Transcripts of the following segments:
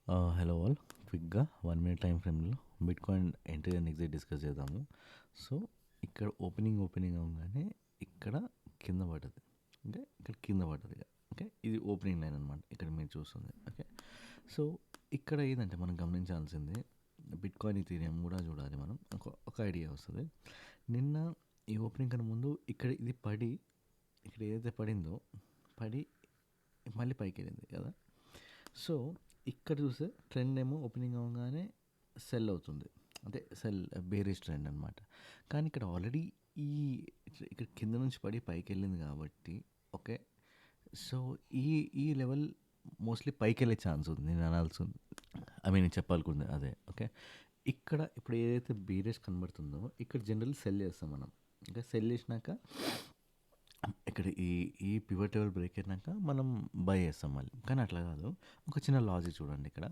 Hello all, క్విక్గా 1 minute time ఫ్రేమ్లో bitcoin entry and exit discuss చేద్దాము. సో ఇక్కడ ఓపెనింగ్ అవగానే ఇక్కడ కింద పడ్డది. ఓకే, ఇక్కడ కింద పడ్డది. ఓకే, ఇది ఓపెనింగ్ లైన్ అనమాట, ఇక్కడ మీరు చూస్తుంది. ఓకే, సో ఇక్కడ ఏదంటే మనం గమనించాల్సింది బిట్కాయిన్ ఇథీరియం కూడా చూడాలి మనం. ఒక ఐడియా వస్తుంది. నిన్న ఈ ఓపెనింగ్ కన్నా ముందు ఇక్కడ ఇది పడి, ఇక్కడ ఏదైతే పడిందో పడి మళ్ళీ పైకి వెళ్ళింది కదా. సో ఇక్కడ చూస్తే ట్రెండ్ ఏమో ఓపెనింగ్ అవ్వగానే సెల్ అవుతుంది, అంటే సెల్ బేరిష్ ట్రెండ్ అనమాట. కానీ ఇక్కడ ఆల్రెడీ ఈ ఇక్కడ కింద నుంచి పడి పైకి వెళ్ళింది కాబట్టి ఓకే. సో ఈ ఈ లెవెల్ మోస్ట్లీ పైకి వెళ్ళే ఛాన్స్ ఉంది, నేను అనాల్సింది, చెప్పాలనుకుంది అదే. ఓకే, ఇక్కడ ఇప్పుడు ఏదైతే బేరిష్ కనబడుతుందో ఇక్కడ జనరల్ సెల్ చేస్తాం మనం. ఓకే, సెల్ చేసినాక ఇక్కడ ఈ ఈ పివట్ లెవెల్ బ్రేక్ అయినాక మనం బై చేస్తాం మళ్ళీ. కానీ అట్లా కాదు, ఒక చిన్న లాజిక్ చూడండి. ఇక్కడ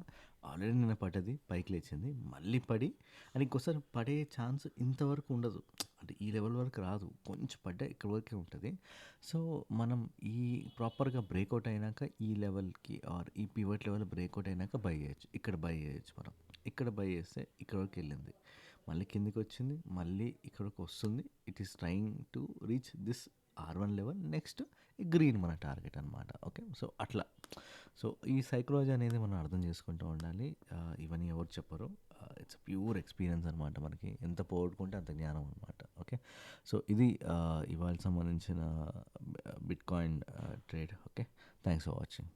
ఆల్రెడీ నిన్న పడ్డది, పైకి లేచింది, మళ్ళీ పడి అని ఇంకోసారి పడే ఛాన్స్ ఇంతవరకు ఉండదు, అంటే ఈ లెవెల్ వరకు రాదు, కొంచెం పడ్డా ఇక్కడ వరకే ఉంటుంది. సో మనం ఈ ప్రాపర్గా బ్రేక్అవుట్ అయినాక ఈ లెవెల్కి ఆర్ ఈ పివట్ లెవెల్ బ్రేక్అవుట్ అయినాక బై చేయొచ్చు. ఇక్కడ బై చేయొచ్చు మనం. ఇక్కడ బై చేస్తే ఇక్కడ వరకు వెళ్ళింది, మళ్ళీ కిందికి వచ్చింది, మళ్ళీ ఇక్కడికి వస్తుంది. It is trying to reach this R1 level. Next green మన టార్గెట్ అనమాట. ఓకే, సో అట్లా. సో ఈ సైకాలజీ అనేది మనం అర్థం చేసుకుంటూ ఉండాలి. ఇవన్నీ ఎవరు చెప్పరు, ఇట్స్ ప్యూర్ ఎక్స్పీరియన్స్ అనమాట. మనకి ఎంత పోగొట్టుకుంటే అంత జ్ఞానం అనమాట. ఓకే, సో ఇది ఇవాళ సంబంధించిన bitcoin trade. Okay, thanks for watching.